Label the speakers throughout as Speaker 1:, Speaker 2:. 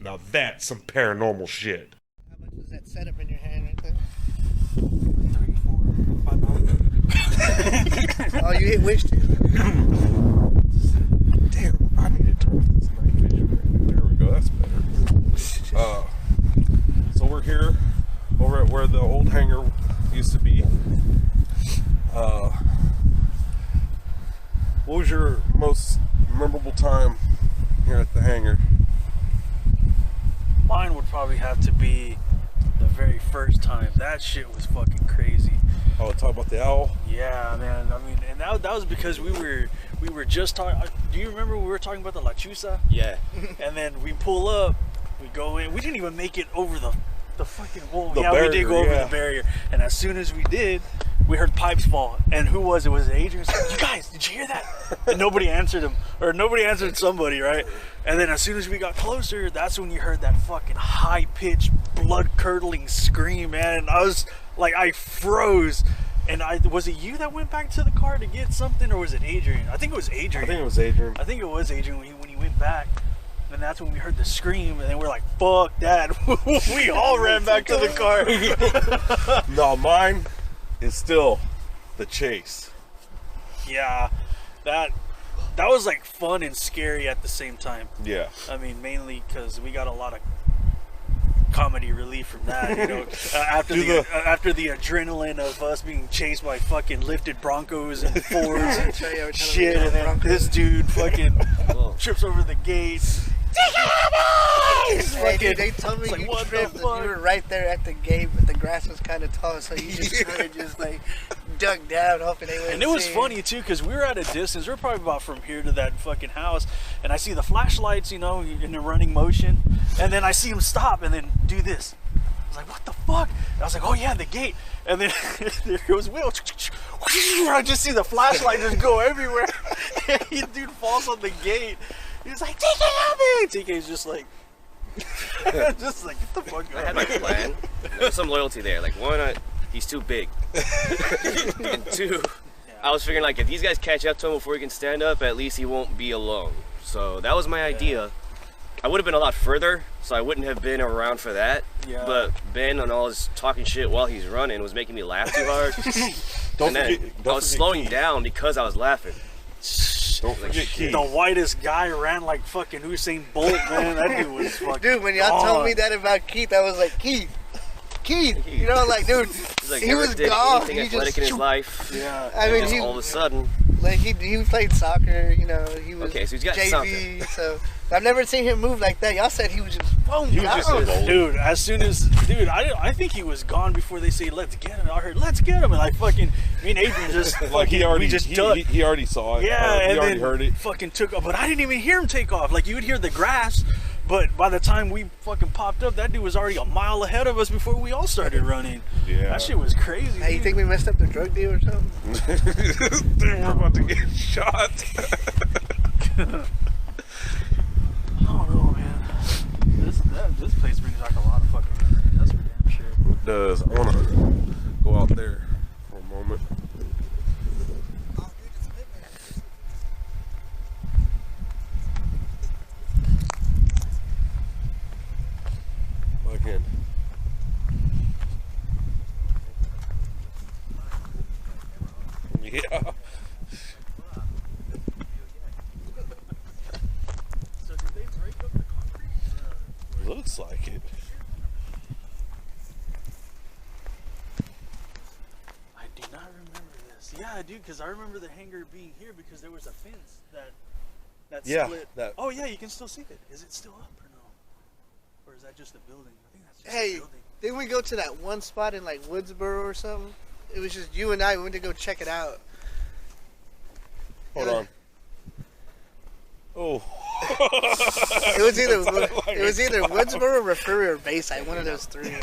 Speaker 1: Now that's some paranormal shit.
Speaker 2: How much is that setup in your hand right there?
Speaker 3: 34, $5.
Speaker 2: Oh, you hit wish too?
Speaker 1: Damn, I need to turn off this night vision right there. There we go, that's better. So we're here over at where the old hangar used to be. What was your most memorable time here at the hangar?
Speaker 3: Mine would probably have to be the very first time. That shit was fucking crazy.
Speaker 1: Oh, talk about the owl?
Speaker 3: Yeah, man. I mean, and that was because we were just talking. Do you remember we were talking about the La Chusa?
Speaker 4: Yeah.
Speaker 3: And then we pull up, we go in. We didn't even make it over the fucking wall.
Speaker 1: The
Speaker 3: Yeah,
Speaker 1: barrier,
Speaker 3: we did go over
Speaker 1: yeah.
Speaker 3: the barrier. And as soon as we did, we heard pipes fall. And who was it? Was it Adrian? He was like, you guys, did you hear that? And nobody answered him. Or nobody answered somebody, right? And then as soon as we got closer, that's when you heard that fucking high-pitched, blood-curdling scream, man. And I was like, I froze. And was it you that went back to the car to get something, or was it Adrian? I think it was Adrian.
Speaker 1: I think it was Adrian.
Speaker 3: when he went back. And that's when we heard the scream, and then we're like, fuck that. We all ran back to the car.
Speaker 1: No, mine is still the chase.
Speaker 3: Yeah, that was like fun and scary at the same time.
Speaker 1: Yeah.
Speaker 3: I mean, mainly because we got a lot of comedy relief from that, you know, after the adrenaline of us being chased by fucking lifted Broncos and Fords and shit, and then this dude fucking trips over the gate.
Speaker 2: Hey, dude, they told me
Speaker 3: like,
Speaker 2: you
Speaker 3: what
Speaker 2: tripped
Speaker 3: the
Speaker 2: and
Speaker 3: fuck?
Speaker 2: you were right there at the gate, but the grass was kind of tall, so you just kind of just like ducked down, hoping they wouldn't
Speaker 3: And it was
Speaker 2: see
Speaker 3: funny too, because we were at a distance. We are probably about from here to that fucking house, and I see the flashlights, you know, in the running motion, and then I see him stop and then do this. I was like, what the fuck? And I was like, oh yeah, the gate. And then there goes Will. I just see the flashlight just go everywhere. And dude falls on the gate. He's like, TK, help me! TK's just like, get the fuck out.
Speaker 4: I had my plan. There's some loyalty there. Like, one, he's too big. And two, I was figuring, like, if these guys catch up to him before he can stand up, at least he won't be alone. So that was my idea. I would have been a lot further, so I wouldn't have been around for that. Yeah. But Ben, and all his talking shit while he's running, was making me laugh too hard. I was slowing down because I was laughing.
Speaker 1: Don't forget Keith.
Speaker 3: The whitest guy ran like fucking Usain Bolt, man. That dude was fucking.
Speaker 2: Dude, when y'all told me that about Keith, I was like, Keith, you know, like, dude,
Speaker 4: like,
Speaker 2: he was gone.
Speaker 4: Anything athletic in his life.
Speaker 3: Yeah.
Speaker 2: I mean,
Speaker 4: all of a sudden,
Speaker 2: like he played soccer, you know, he was
Speaker 4: okay, so he's got
Speaker 2: JV,
Speaker 4: something.
Speaker 2: So I've never seen him move like that. Y'all said he was just boom.
Speaker 1: He was just a
Speaker 3: Dude, as soon as I think he was gone before they say let's get him. I heard let's get him, and like fucking me and Adrian just
Speaker 1: like he already
Speaker 3: ducked.
Speaker 1: he already saw it.
Speaker 3: Yeah,
Speaker 1: he
Speaker 3: and
Speaker 1: already
Speaker 3: then
Speaker 1: heard it.
Speaker 3: fucking took off. But I didn't even hear him take off. Like you would hear the grass, but by the time we fucking popped up, that dude was already a mile ahead of us before we all started running.
Speaker 1: Yeah,
Speaker 3: that shit was crazy.
Speaker 2: Hey, you think we messed up the drug deal or something?
Speaker 1: Dude, we're about to get shot.
Speaker 3: I don't know, man. This place brings back a lot of fucking memories. That's for damn sure.
Speaker 1: It does. I want to go out there for a moment. Again. Yeah.
Speaker 3: So did they break up the concrete?
Speaker 1: Looks like it.
Speaker 3: I do not remember this. Yeah, I do, because I remember the hangar being here because there was a fence that split. Oh yeah, you can still see it. Is it still up or no? Or is that just a building? I think that's just a building.
Speaker 2: Didn't we go to that one spot in like Woodsboro or something? It was just you and I. We went to go check it out.
Speaker 1: Hold on. Oh.
Speaker 2: It was either Woodsboro, Referee, or Bayside. One of those three.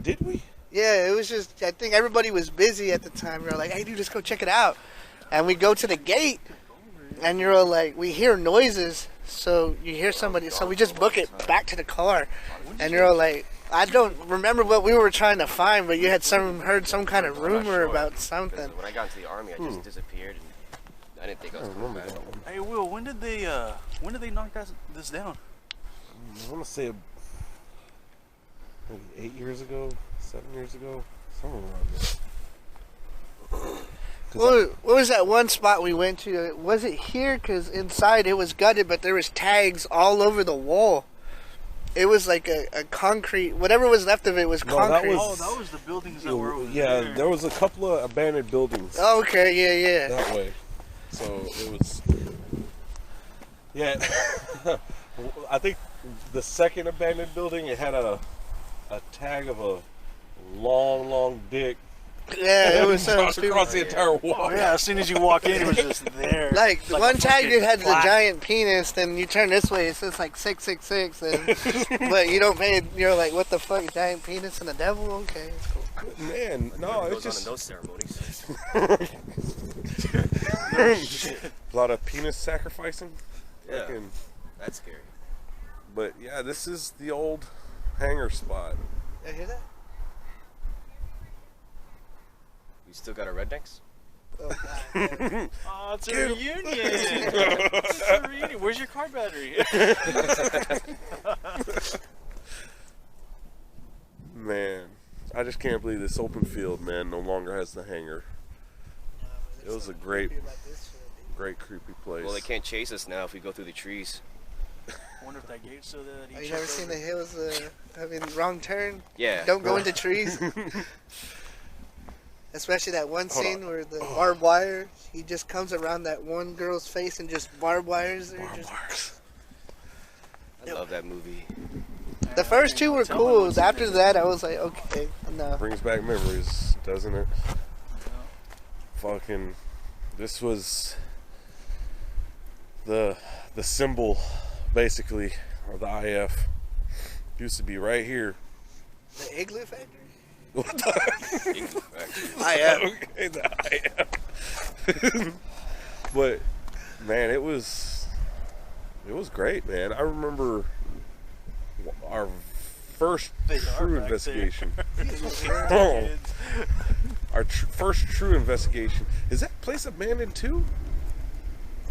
Speaker 1: Did we?
Speaker 2: Yeah, it was just. I think everybody was busy at the time. We were like, "Hey, dude, just go check it out." And we go to the gate, and you're all like, "We hear noises." So you hear somebody. So we just book it back to the car, and you're all like, "I don't remember what we were trying to find, but you had heard some kind of rumor about something."
Speaker 4: When I got into the army, I just disappeared. And I didn't think I
Speaker 1: I
Speaker 4: was
Speaker 1: don't
Speaker 4: coming
Speaker 1: remember
Speaker 4: back.
Speaker 1: that one.
Speaker 3: Hey, Will, when did they knock this down?
Speaker 1: I want to say maybe 8 years ago, 7 years ago, somewhere around there.
Speaker 2: What was that one spot we went to? Was it here? Because inside it was gutted, but there was tags all over the wall. It was like a concrete, whatever was left of it was
Speaker 1: No, that
Speaker 2: concrete.
Speaker 1: was-
Speaker 3: That was the buildings that were over
Speaker 1: Yeah,
Speaker 3: there.
Speaker 1: there was a couple of abandoned buildings
Speaker 2: Oh, okay, yeah.
Speaker 1: that way. So it was. Yeah, I think the second abandoned building, it had a tag of a long dick
Speaker 2: Yeah, it was so
Speaker 1: across
Speaker 2: stupid.
Speaker 1: the entire wall.
Speaker 3: Yeah, as soon as you walk in, it was just there.
Speaker 2: Like
Speaker 3: a
Speaker 2: one tag
Speaker 3: fucking
Speaker 2: that had the
Speaker 3: plaque.
Speaker 2: giant penis, then you turn this way, it says like 666, and but you don't pay. You're like, what the fuck, giant penis and the devil? Okay, it's cool.
Speaker 1: Man, no,
Speaker 4: What
Speaker 1: it's
Speaker 4: goes
Speaker 1: just
Speaker 4: on in those ceremonies.
Speaker 1: a lot of penis sacrificing.
Speaker 4: Yeah,
Speaker 1: Fucking-
Speaker 4: that's scary.
Speaker 1: But yeah, this is the old hangar spot.
Speaker 2: You hear that?
Speaker 4: You still got a rednecks?
Speaker 2: Oh god.
Speaker 3: Oh, it's a reunion. It's a reunion. Where's your car battery?
Speaker 1: Man, I just can't believe this open field, man, no longer has the hangar. It was a great creepy place.
Speaker 4: Well, they can't chase us now if we go through the trees.
Speaker 3: I wonder if that gate's still there. that he
Speaker 2: Have you
Speaker 3: checked
Speaker 2: never seen
Speaker 3: over.
Speaker 2: the hills? I mean, wrong turn.
Speaker 4: Yeah.
Speaker 2: Don't go into trees. Especially that one
Speaker 1: Hold
Speaker 2: scene where the barbed wire, he just comes around that one girl's face and just barbed wires her.
Speaker 1: Barbed
Speaker 2: Just,
Speaker 1: wires.
Speaker 4: I love that movie.
Speaker 2: the first two were
Speaker 3: Tell me
Speaker 2: cool.
Speaker 3: what's in
Speaker 2: After
Speaker 3: it.
Speaker 2: that, I was like, okay, no.
Speaker 1: Brings back memories, doesn't it? Fucking, this was the symbol, basically, of the IF. Used to be right here.
Speaker 2: The igloo factory?
Speaker 1: What the?
Speaker 2: I am.
Speaker 1: Okay, the IF. But man, it was great, man. I remember our first
Speaker 3: They are
Speaker 1: true
Speaker 3: back
Speaker 1: investigation. Oh, our first true investigation. Is that place abandoned too?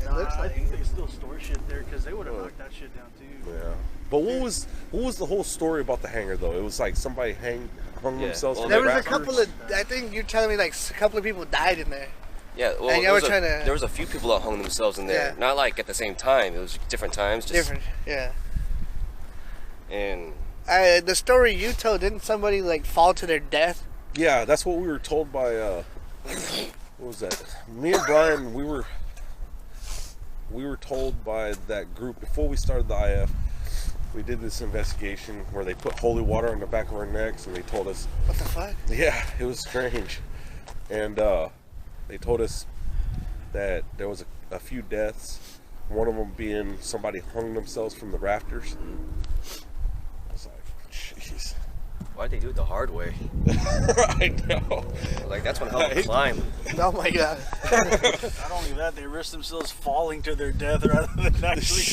Speaker 2: It looks
Speaker 3: I
Speaker 2: like
Speaker 3: think they still store shit there because they would have knocked that shit down too.
Speaker 1: Yeah. But what was the whole story about the hangar though? It was like somebody hung
Speaker 4: Yeah,
Speaker 1: themselves.
Speaker 4: well,
Speaker 1: from
Speaker 2: there
Speaker 1: the
Speaker 2: was a
Speaker 1: rafters?
Speaker 2: couple of. I think you're telling me like a couple of people died in there.
Speaker 4: Yeah, well,
Speaker 2: And y'all
Speaker 4: there
Speaker 2: were
Speaker 4: was,
Speaker 2: trying to-
Speaker 4: there was a few people that hung themselves in there.
Speaker 2: Yeah.
Speaker 4: Not like at the same time. It was different times. Just,
Speaker 2: Different, yeah.
Speaker 4: And
Speaker 2: The story you told, didn't somebody like fall to their death?
Speaker 1: Yeah, that's what we were told by what was that? Me and Brian, we were told by that group before we started the IF. We did this investigation where they put holy water on the back of our necks and they told us,
Speaker 2: What the fuck?
Speaker 1: yeah, it was strange. And they told us that there was a few deaths, one of them being somebody hung themselves from the rafters. I was like, jeez.
Speaker 4: why'd they do it the hard way?
Speaker 1: I know.
Speaker 4: Like, that's one hell of a climb.
Speaker 2: Oh my god.
Speaker 3: Not only that, they risked themselves falling to their death rather than actually.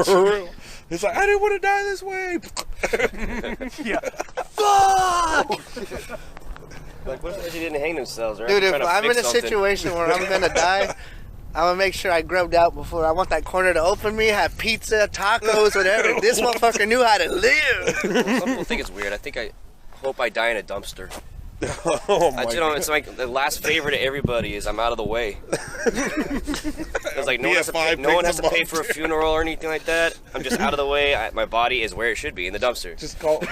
Speaker 1: For real. It's like, I didn't want to die this way.
Speaker 3: Yeah.
Speaker 2: Fuck!
Speaker 4: Like, what if they didn't hang themselves, right?
Speaker 2: Dude, if
Speaker 4: Trying to
Speaker 2: I'm in
Speaker 4: fix
Speaker 2: a
Speaker 4: something.
Speaker 2: situation where I'm gonna die, I'm gonna make sure I grubbed out before. I want that corner to open me, have pizza, tacos, whatever. This motherfucker knew how to live.
Speaker 4: Some people think it's weird. I hope I die in a dumpster.
Speaker 1: Oh my
Speaker 4: You know, it's like the last favor to everybody is I'm out of the way. It's like no one has to pay,
Speaker 1: BFI
Speaker 4: no one
Speaker 1: picks
Speaker 4: has to
Speaker 1: them
Speaker 4: pay
Speaker 1: up.
Speaker 4: for a funeral or anything like that. I'm just out of the way. My body is where it should be, in the dumpster.
Speaker 1: Just call the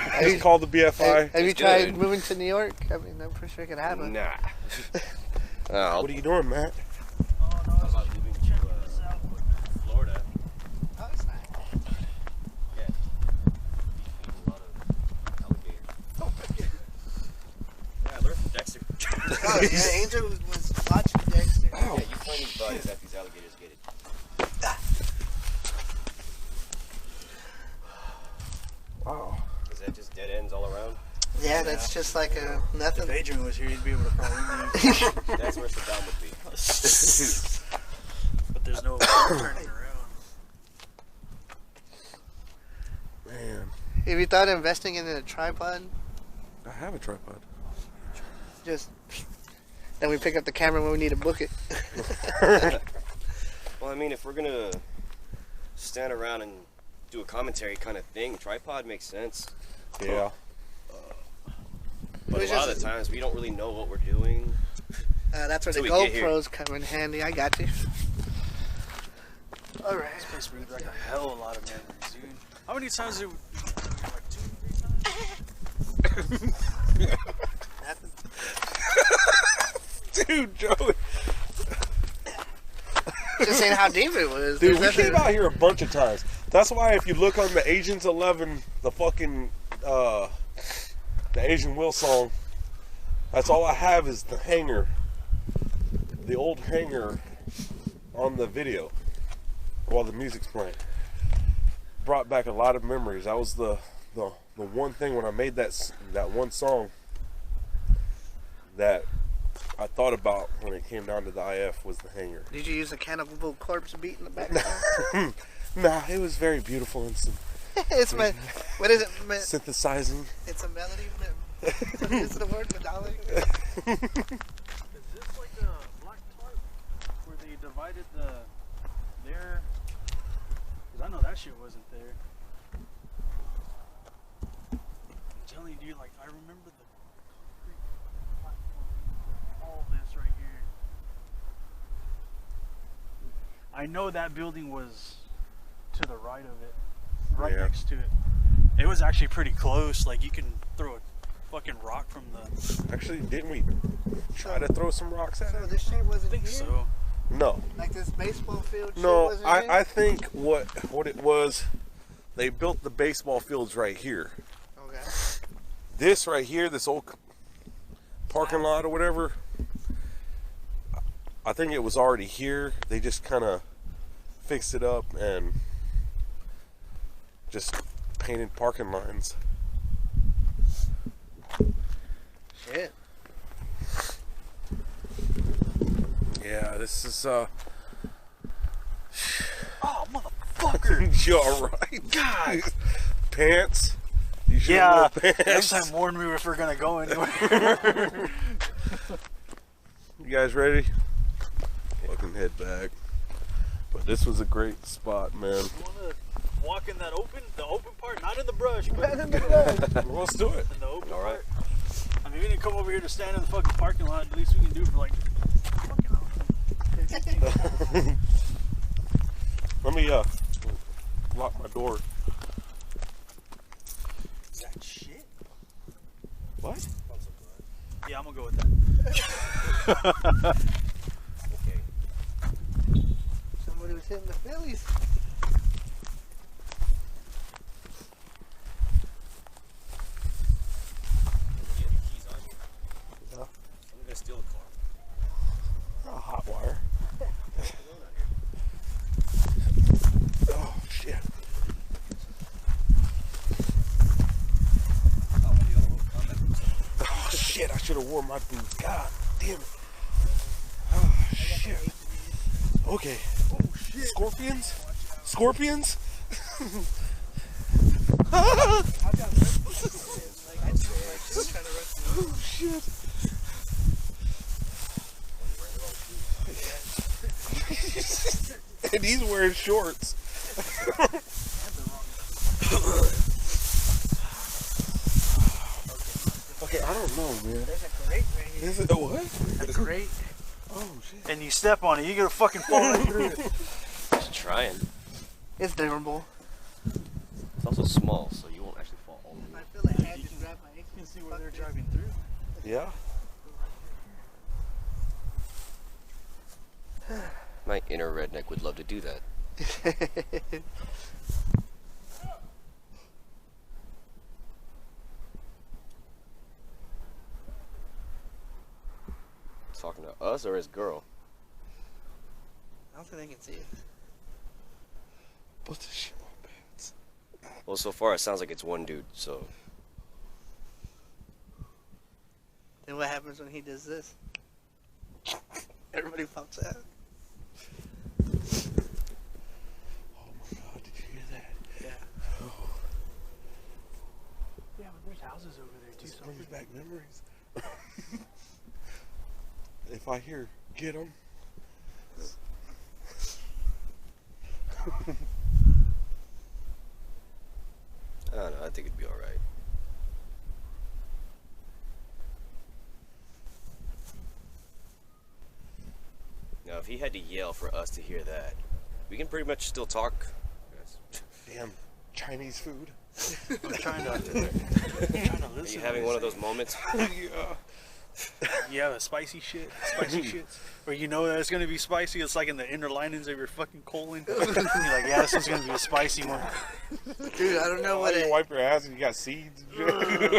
Speaker 1: BFI.
Speaker 2: Have you
Speaker 4: It's
Speaker 2: tried
Speaker 4: good.
Speaker 2: moving to New York? I mean, I'm pretty sure it could happen.
Speaker 4: Nah. Oh,
Speaker 1: What are you doing, Matt?
Speaker 4: about moving to Florida.
Speaker 2: Oh, it's not.
Speaker 4: Yeah. A lot of alligators. Yeah, I learned from Dexter.
Speaker 2: Oh, yeah, Angel was watching Dexter.
Speaker 4: Yeah, you find these bodies after these alligators get it.
Speaker 1: Wow.
Speaker 4: Is that just dead ends all around?
Speaker 2: Yeah, that's just like a nothing.
Speaker 3: If Adrian was here, he'd be able to call in.
Speaker 4: That's where Saddam would be.
Speaker 3: But there's no turning around.
Speaker 1: Man,
Speaker 2: Have you thought of investing in a tripod?
Speaker 1: I have a tripod.
Speaker 2: Just then we pick up the camera when we need to book it.
Speaker 4: I mean, if we're gonna stand around and do a commentary kind of thing, tripod makes sense.
Speaker 1: Yeah.
Speaker 4: But a lot of the times we don't really know what we're doing.
Speaker 2: That's where the
Speaker 4: Until we get here.
Speaker 2: GoPros come in handy. I got you. All right.
Speaker 3: This place brings back a hell of a lot of memories, dude. How many times did we, like 2, 3 times?
Speaker 1: Dude, Joey.
Speaker 2: Just saying how deep it was.
Speaker 1: Dude, we
Speaker 2: There's
Speaker 1: came
Speaker 2: nothing-
Speaker 1: out here a bunch of times. That's why if you look on the Agents 11, the fucking, the Asian Will song, that's all I have is the hangar. The old hangar on the video while the music's playing. Brought back a lot of memories. That was the one thing when I made that one song that I thought about when it came down to the IF was the hangar.
Speaker 2: Did you use a Cannibal Corpse beat in the background?
Speaker 1: Nah, it was very beautiful and
Speaker 2: It's my, what is it?
Speaker 1: synthesizing.
Speaker 2: It's a melody. What is the word? Medallic?
Speaker 3: Is this like the black tarp where they divided there? Because I know that shit wasn't there. I'm telling you, dude, like, I remember the concrete platform, all this right here. I know that building was to the right of it, right
Speaker 1: Yeah.
Speaker 3: next to it. It was actually pretty close. Like, you can throw a fucking rock from the...
Speaker 1: Actually, didn't we try to throw some rocks at
Speaker 2: So
Speaker 1: it?
Speaker 2: this shit
Speaker 3: I
Speaker 2: wasn't
Speaker 3: think
Speaker 2: here?
Speaker 3: so.
Speaker 1: No.
Speaker 2: Like this baseball field shit
Speaker 1: No,
Speaker 2: wasn't here?
Speaker 1: I think what it was, they built the baseball fields right here.
Speaker 2: Okay.
Speaker 1: This right here, this old parking lot or whatever, I think it was already here. They just kind of fixed it up and just painted parking lines.
Speaker 2: Shit.
Speaker 1: Yeah, this is
Speaker 3: Oh, motherfucker!
Speaker 1: you alright?
Speaker 3: God!
Speaker 1: Pants? You should
Speaker 3: Yeah,
Speaker 1: have worn
Speaker 3: next
Speaker 1: pants.
Speaker 3: time warn me if we're gonna go anywhere.
Speaker 1: You guys ready? Fucking head back. But this was a great spot, man.
Speaker 3: You wanna walk in that the open part, not in the brush, but
Speaker 2: Right in the blood.
Speaker 1: Well, let's do it.
Speaker 3: in the open
Speaker 4: All right.
Speaker 3: part. I mean, we didn't come over here to stand in the fucking parking lot. At least we can do it for like fucking hour.
Speaker 1: Let me lock my door.
Speaker 3: Is that shit?
Speaker 1: What?
Speaker 3: Yeah, I'm gonna go with that.
Speaker 4: Okay.
Speaker 2: Somebody was hitting the Phillies.
Speaker 4: You have your keys on you?
Speaker 1: Yeah.
Speaker 4: I'm gonna steal the car.
Speaker 1: A hot wire. Oh shit. Oh shit, I should have worn my boots. God damn it. Oh shit. Okay. Oh shit. Scorpions? Scorpions? Oh shit. And he's wearing shorts. Okay, I don't know, man.
Speaker 2: There's a grate right here.
Speaker 1: Is it a what?
Speaker 2: A grate.
Speaker 1: Oh shit.
Speaker 3: And you step on it, you're gonna fucking fall right through it.
Speaker 4: Just trying.
Speaker 2: It's durable.
Speaker 4: It's also small, so you won't actually fall all the way.
Speaker 2: I feel like I had to grab my
Speaker 3: You can see where they're driving through.
Speaker 1: Yeah.
Speaker 4: My inner redneck would love to do that. Talking to us or his girl?
Speaker 2: I don't think they can see it.
Speaker 1: Put the shit on pants.
Speaker 4: Well, so far it sounds like it's one dude, so.
Speaker 2: Then what happens when he does this? Everybody pops out.
Speaker 1: Oh my god, did you hear that?
Speaker 2: Yeah.
Speaker 3: Yeah, but there's houses over there too.
Speaker 1: This
Speaker 3: So
Speaker 1: brings back memories. If I hear, get him.
Speaker 4: think it'd be all right. Now, if he had to yell for us to hear that, we can pretty much still talk.
Speaker 1: Damn Chinese food.
Speaker 3: I'm trying to
Speaker 4: Are
Speaker 3: listen.
Speaker 4: you having one of those moments?
Speaker 1: Yeah.
Speaker 3: You have a spicy shits, or you know that it's gonna be spicy. It's like in the inner linings of your fucking colon. You're like, yeah, this is gonna be a spicy one.
Speaker 2: Dude, I don't know what
Speaker 1: You
Speaker 2: it.
Speaker 1: wipe your ass and you got seeds and shit.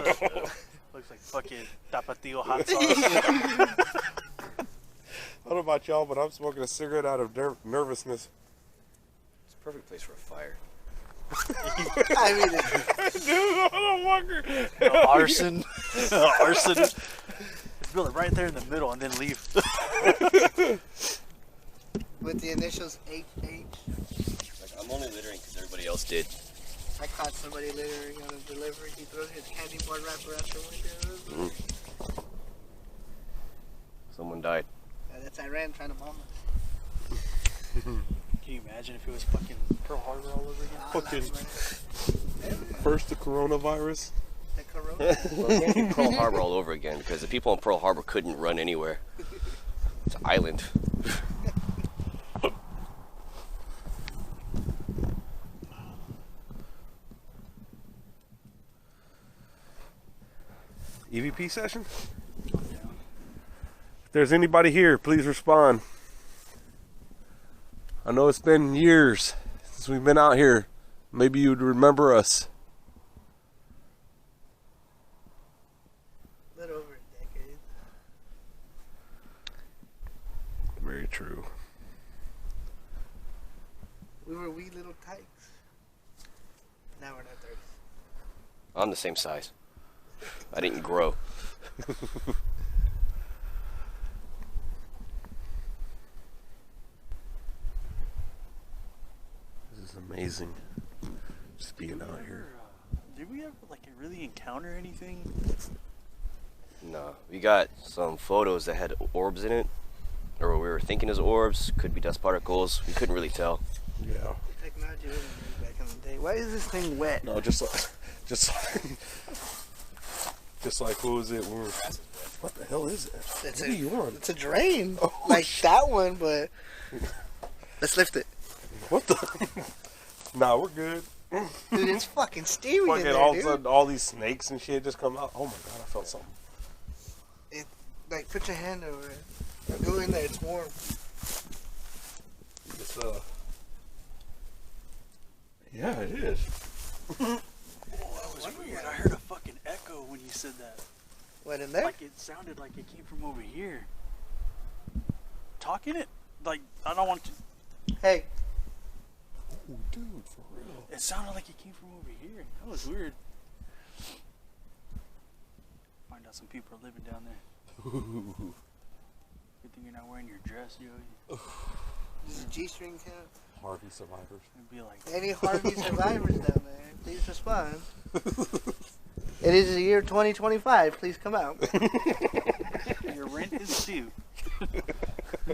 Speaker 3: Looks like fucking tapatio hot sauce.
Speaker 1: I don't know about y'all, but I'm smoking a cigarette out of nervousness.
Speaker 4: It's a perfect place for a fire.
Speaker 2: I mean,
Speaker 1: Dude, motherfucker.
Speaker 3: Arson. Arson. Just build it right there in the middle and then leave.
Speaker 2: with the initials HH.
Speaker 4: Like, I'm only littering because everybody else did.
Speaker 2: I caught somebody littering on a delivery. He threw his candy bar wrapper out the window.
Speaker 4: Someone died.
Speaker 2: That's Iran trying to bomb us.
Speaker 3: Can you imagine if it was fucking Pearl Harbor all over again?
Speaker 1: Fucking first the coronavirus.
Speaker 2: The corona.
Speaker 4: Well, it can't be Pearl Harbor all over again because the people in Pearl Harbor couldn't run anywhere. It's an island.
Speaker 1: EVP session? If there's anybody here, please respond. I know it's been years since we've been out here. Maybe you'd remember us.
Speaker 2: A little over a decade.
Speaker 1: Very true.
Speaker 2: We were wee little tykes. Now we're not 30s.
Speaker 4: I'm the same size. I didn't grow.
Speaker 1: This is amazing. Just being out here.
Speaker 3: Did we ever like really encounter anything?
Speaker 4: No, we got some photos that had orbs in it, or what we were thinking as orbs. Could be dust particles. We couldn't really tell.
Speaker 1: Yeah.
Speaker 2: Technology wasn't new back in the day. Why is this thing wet?
Speaker 1: No, just like, just like who was it? What the hell is it?
Speaker 2: It's
Speaker 1: What are you on?
Speaker 2: It's a drain.
Speaker 1: Oh,
Speaker 2: like that one, but let's lift it.
Speaker 1: What the? Nah, we're good.
Speaker 2: Dude, it's fucking steamy in
Speaker 1: Fucking
Speaker 2: there,
Speaker 1: all of a
Speaker 2: dude.
Speaker 1: sudden, all these snakes and shit just come out. Oh my god, I felt something.
Speaker 2: Like, put your hand over it. Or go in there, it's warm.
Speaker 1: It's yeah, it is.
Speaker 3: Oh, that was weird. I heard a fucking echo when you said that.
Speaker 2: What, in there?
Speaker 3: Like it sounded like it came from over here. Talking it? Like, I don't want to.
Speaker 2: Hey,
Speaker 1: Oh, dude, for real.
Speaker 3: It sounded like it came from over here. That was weird. Find out some people are living down there. Good thing you're not wearing your dress, Joey.
Speaker 2: does the G-string count?
Speaker 1: Harvey survivors.
Speaker 3: It'd be like,
Speaker 2: Any Harvey survivors down there, please respond. It is the year 2025. Please come out.
Speaker 3: your rent is due.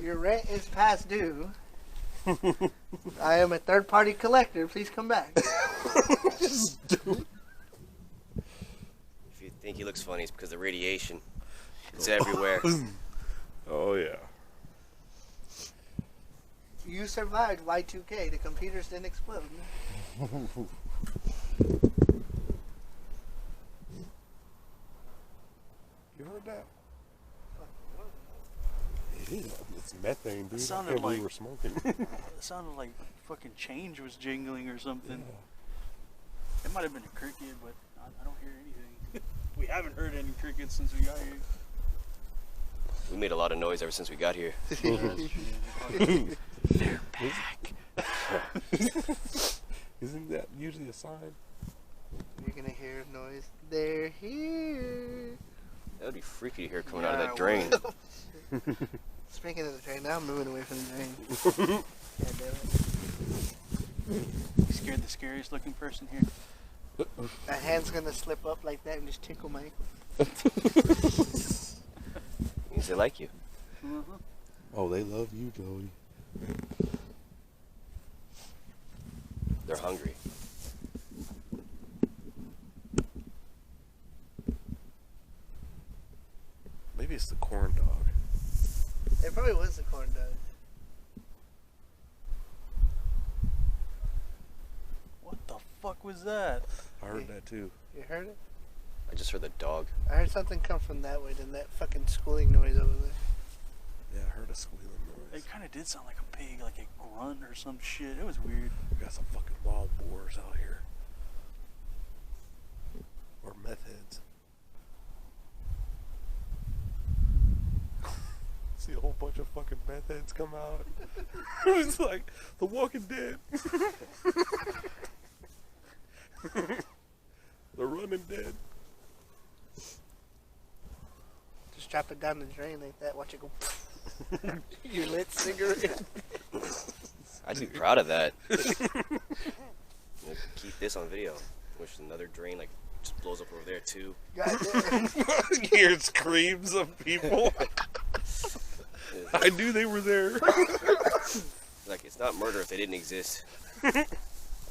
Speaker 2: Your rent is past due. I am a third-party collector. Please come back.
Speaker 1: Just do
Speaker 4: If you think he looks funny, it's because the radiation. It's everywhere.
Speaker 1: Oh yeah.
Speaker 2: You survived Y2K. The computers didn't explode.
Speaker 1: You heard that? It is. It's methane, dude.
Speaker 3: It
Speaker 1: I
Speaker 3: sounded
Speaker 1: can't believe
Speaker 3: like-
Speaker 1: we're smoking.
Speaker 3: It sounded like fucking change was jingling or something. It might have been a cricket, but I don't hear anything. We haven't heard any crickets since we got here.
Speaker 4: We made a lot of noise ever since we got here.
Speaker 3: They're back.
Speaker 1: Isn't that usually a sign?
Speaker 2: You're gonna hear noise. They're here.
Speaker 4: That would be freaky to hear coming out of
Speaker 3: Yeah,
Speaker 4: that drain.
Speaker 2: Speaking of the train, now I'm moving away from the train. God damn it.
Speaker 3: You scared the scariest looking person here.
Speaker 2: My hand's gonna slip up like that and just tickle my ankle.
Speaker 4: Means they like you.
Speaker 1: Oh, they love you, Joey.
Speaker 4: They're hungry.
Speaker 1: it's the corn dog.
Speaker 2: It probably was the corn dog.
Speaker 3: What the fuck was that?
Speaker 1: I heard that too.
Speaker 2: You heard it?
Speaker 4: I just heard the dog.
Speaker 2: I heard something come from that way, then that fucking squealing noise over there.
Speaker 1: Yeah, I heard a squealing noise.
Speaker 3: It kind of did sound like a pig, like a grunt or some shit. It was weird.
Speaker 1: We got some fucking wild boars out here. Or meth heads. See a whole bunch of fucking meth heads come out. It's like The Walking Dead. The Running Dead.
Speaker 2: Just drop it down the drain like that. Watch it go. Your lit cigarette.
Speaker 4: I'd be proud of that. We'll keep this on video. Wish another drain like just blows up over there too.
Speaker 2: Goddamn.
Speaker 1: Hear screams of people. I knew they were there.
Speaker 4: Like, it's not murder if they didn't exist.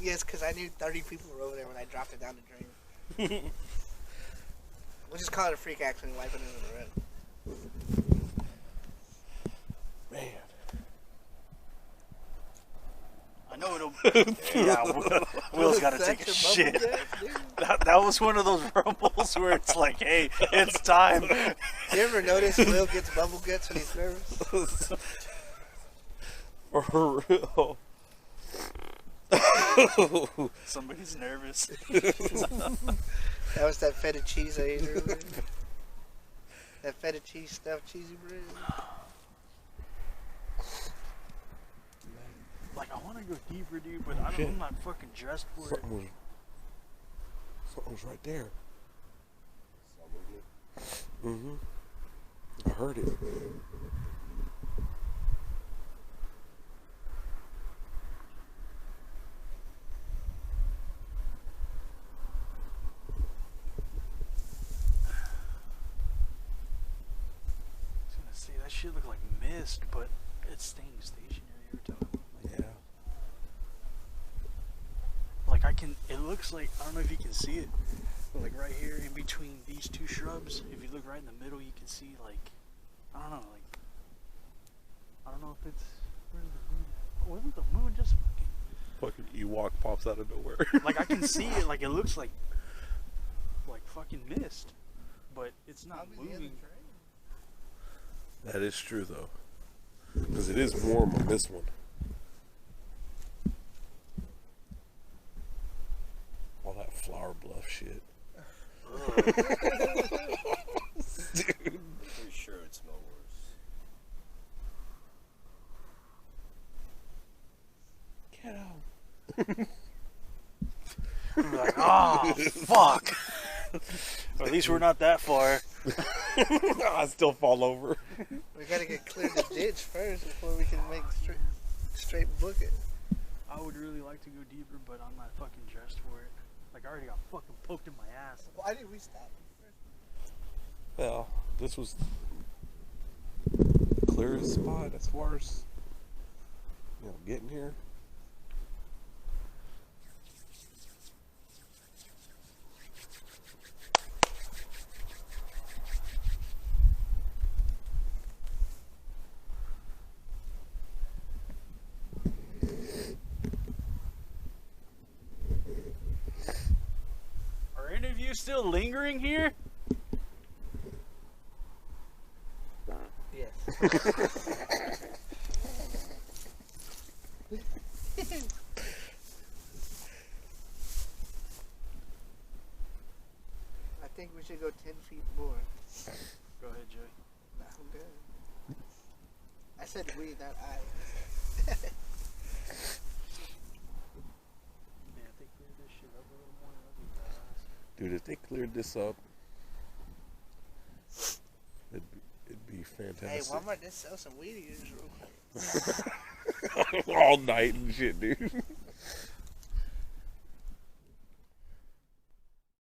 Speaker 2: Yes, because I knew 30 people were over there when I dropped it down the drain. We'll just call it a freak accident and wipe it under the rug.
Speaker 1: Man.
Speaker 3: I know it'll. Yeah, Will's got to take a
Speaker 2: That's your bubble
Speaker 3: shit.
Speaker 2: gas, dude.
Speaker 3: That was one of those rumbles where it's like, hey, it's time.
Speaker 2: You ever notice Will gets bubble guts when he's nervous?
Speaker 1: For real.
Speaker 3: Somebody's nervous.
Speaker 2: That was that feta cheese I ate earlier. That feta cheese stuffed cheesy bread.
Speaker 3: Like, I want to go deeper, dude, but I'm not fucking dressed for it.
Speaker 1: Something was right there. Mm-hmm. I heard it.
Speaker 3: See, that shit looked like mist, but it's staying stationary every time.
Speaker 1: Yeah.
Speaker 3: Like it looks like, I don't know if you can see it, but like right here in between these two shrubs, if you look right in the middle, you can see like, I don't know, like, I don't know if it's, where's the moon at? Wasn't the moon just
Speaker 1: Fucking Ewok pops out of nowhere.
Speaker 3: like I can see it, like it looks like fucking mist, but it's not moving.
Speaker 1: That is true though, because it is warm on this one. All that Flower Bluff shit.
Speaker 4: Dude. I'm pretty sure it smells worse.
Speaker 1: Get out.
Speaker 3: I'm like, oh fuck. At least we're not that far.
Speaker 1: I still fall over.
Speaker 2: We gotta get clear the ditch first before we can make straight book it.
Speaker 3: I would really like to go deeper, but I'm not fucking dressed for it. Like, I already got fucking poked in my ass.
Speaker 2: Why did we stop?
Speaker 1: Well, this was clearest spot as far as getting here.
Speaker 3: Are any of you still lingering here?
Speaker 2: Yes. I think we should go 10 feet more.
Speaker 3: Go ahead, Joey.
Speaker 2: Nah, I'm good. I said we, not I.
Speaker 3: Yeah, if they clear this shit up a little more, that'd be badass.
Speaker 1: Dude, if they cleared this up, it'd be
Speaker 2: Hey,
Speaker 1: fantastic.
Speaker 2: Walmart did sell some weed in this room.
Speaker 1: All night and shit, dude.